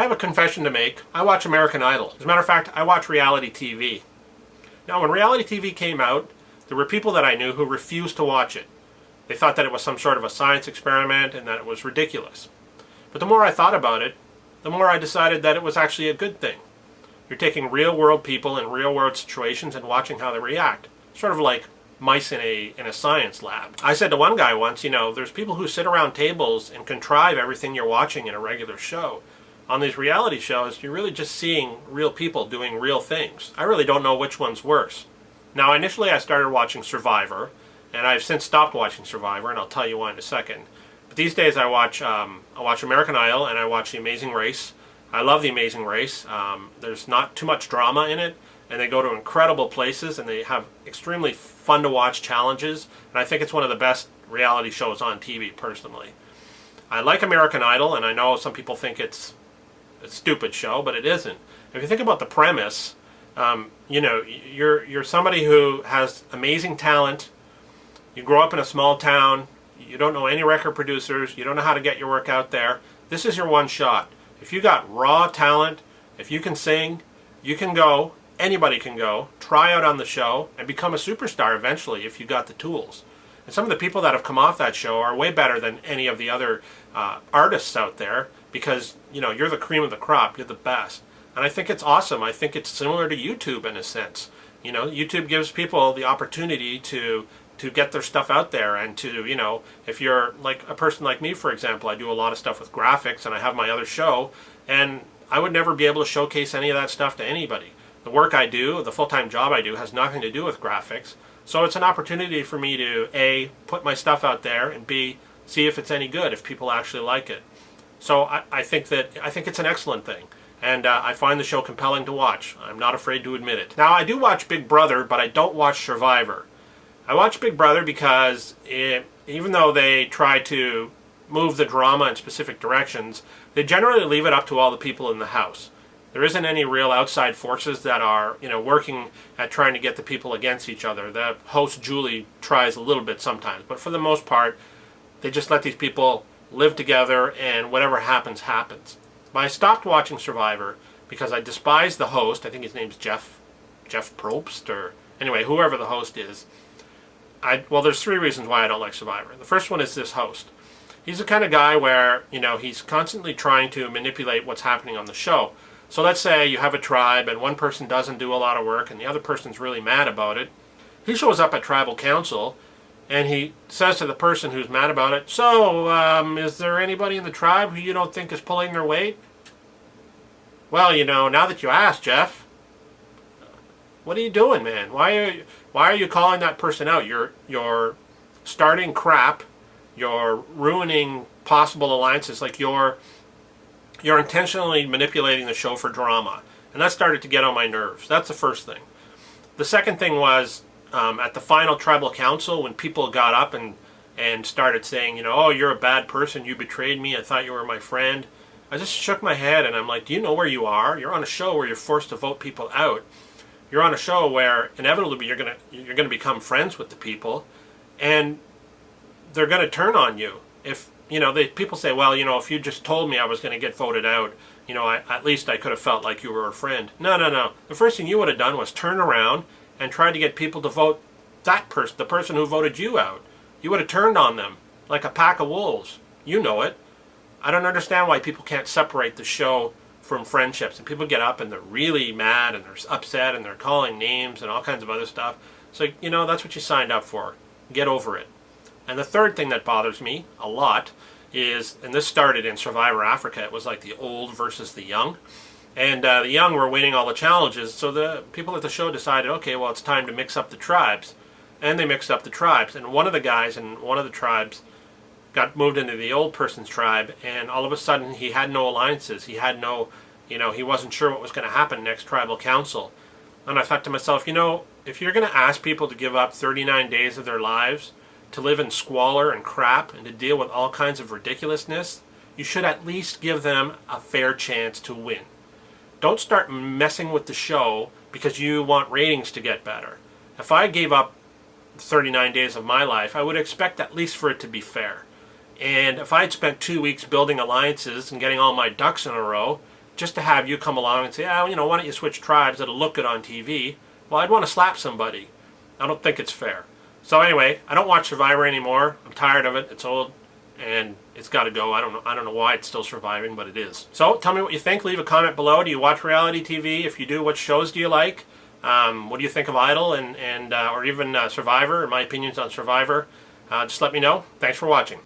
have a confession to make. I watch American Idol. As a matter of fact, I watch reality TV. Now, when reality TV came out, there were people that I knew who refused to watch it. They thought that it was some sort of a science experiment and that it was ridiculous. But the more I thought about it, the more I decided that it was actually a good thing. You're taking real-world people in real-world situations and watching how they react. Sort of like mice in a science lab. I said to one guy once, you know, there's people who sit around tables and contrive everything you're watching in a regular show. On these reality shows, you're really just seeing real people doing real things. I really don't know which one's worse. Now, initially I started watching Survivor, and I've since stopped watching Survivor, and I'll tell you why in a second. But these days I watch American Idol, and I watch The Amazing Race. I love The Amazing Race. There's not too much drama in it, and they go to incredible places, and they have extremely fun to watch challenges, and I think it's one of the best reality shows on TV, personally. I like American Idol, and I know some people think it's a stupid show, but it isn't. If you think about the premise, you know, you're somebody who has amazing talent. You grow up in a small town. You don't know any record producers. You don't know how to get your work out there. This is your one shot. If you got raw talent, if you can sing, you can go. Anybody can go, try out on the show, and become a superstar eventually if you got the tools. And some of the people that have come off that show are way better than any of the other artists out there because, you know, you're the cream of the crop. You're the best. And I think it's awesome. I think it's similar to YouTube in a sense. You know, YouTube gives people the opportunity to get their stuff out there and to, you know, if you're like a person like me, for example, I do a lot of stuff with graphics and I have my other show, and I would never be able to showcase any of that stuff to anybody. The work I do, the full-time job I do, has nothing to do with graphics. So it's an opportunity for me to, A, put my stuff out there, and B, see if it's any good, if people actually like it. So I think it's an excellent thing. And I find the show compelling to watch. I'm not afraid to admit it. Now, I do watch Big Brother, but I don't watch Survivor. I watch Big Brother because even though they try to move the drama in specific directions, they generally leave it up to all the people in the house. There isn't any real outside forces that are, you know, working at trying to get the people against each other. The host, Julie, tries a little bit sometimes, but for the most part, they just let these people live together and whatever happens, happens. But I stopped watching Survivor because I despise the host. I think his name's Jeff Probst, or anyway, whoever the host is. Well, there's three reasons why I don't like Survivor. The first one is this host. He's the kind of guy where, you know, he's constantly trying to manipulate what's happening on the show. So let's say you have a tribe and one person doesn't do a lot of work and the other person's really mad about it. He shows up at tribal council and he says to the person who's mad about it, so, is there anybody in the tribe who you don't think is pulling their weight? Well, you know, now that you asked, Jeff, what are you doing, man? Why are you calling that person out? You're starting crap. You're ruining possible alliances. Like you're intentionally manipulating the show for drama. And that started to get on my nerves. That's the first thing. The second thing was at the final tribal council when people got up and started saying, you know, oh, you're a bad person. You betrayed me. I thought you were my friend. I just shook my head and I'm like, do you know where you are? You're on a show where you're forced to vote people out. You're on a show where inevitably you're gonna become friends with the people, and they're gonna turn on you. If you know, people say, well, you know, if you just told me I was gonna get voted out, you know, at least I could have felt like you were a friend. No. The first thing you would have done was turn around and try to get people to vote that person, the person who voted you out. You would have turned on them like a pack of wolves. You know it. I don't understand why people can't separate the show from friendships, and people get up and they're really mad and they're upset and they're calling names and all kinds of other stuff. So, you know, that's what you signed up for. Get over it. And the third thing that bothers me a lot is, and this started in Survivor Africa, it was like the old versus the young. And the young were winning all the challenges, so the people at the show decided, okay, well, it's time to mix up the tribes. And they mixed up the tribes. And one of the guys in one of the tribes got moved into the old person's tribe, and all of a sudden he had no alliances. He had no, you know, he wasn't sure what was going to happen next tribal council. And I thought to myself, you know, if you're going to ask people to give up 39 days of their lives to live in squalor and crap and to deal with all kinds of ridiculousness, you should at least give them a fair chance to win. Don't start messing with the show because you want ratings to get better. If I gave up 39 days of my life, I would expect at least for it to be fair. And if I had spent 2 weeks building alliances and getting all my ducks in a row, just to have you come along and say, oh, you know, why don't you switch tribes? It'll look good on TV. Well, I'd want to slap somebody. I don't think it's fair. So anyway, I don't watch Survivor anymore. I'm tired of it. It's old, and it's got to go. I don't know why it's still surviving, but it is. So tell me what you think. Leave a comment below. Do you watch reality TV? If you do, what shows do you like? What do you think of Idol and or even Survivor? My opinions on Survivor. Just let me know. Thanks for watching.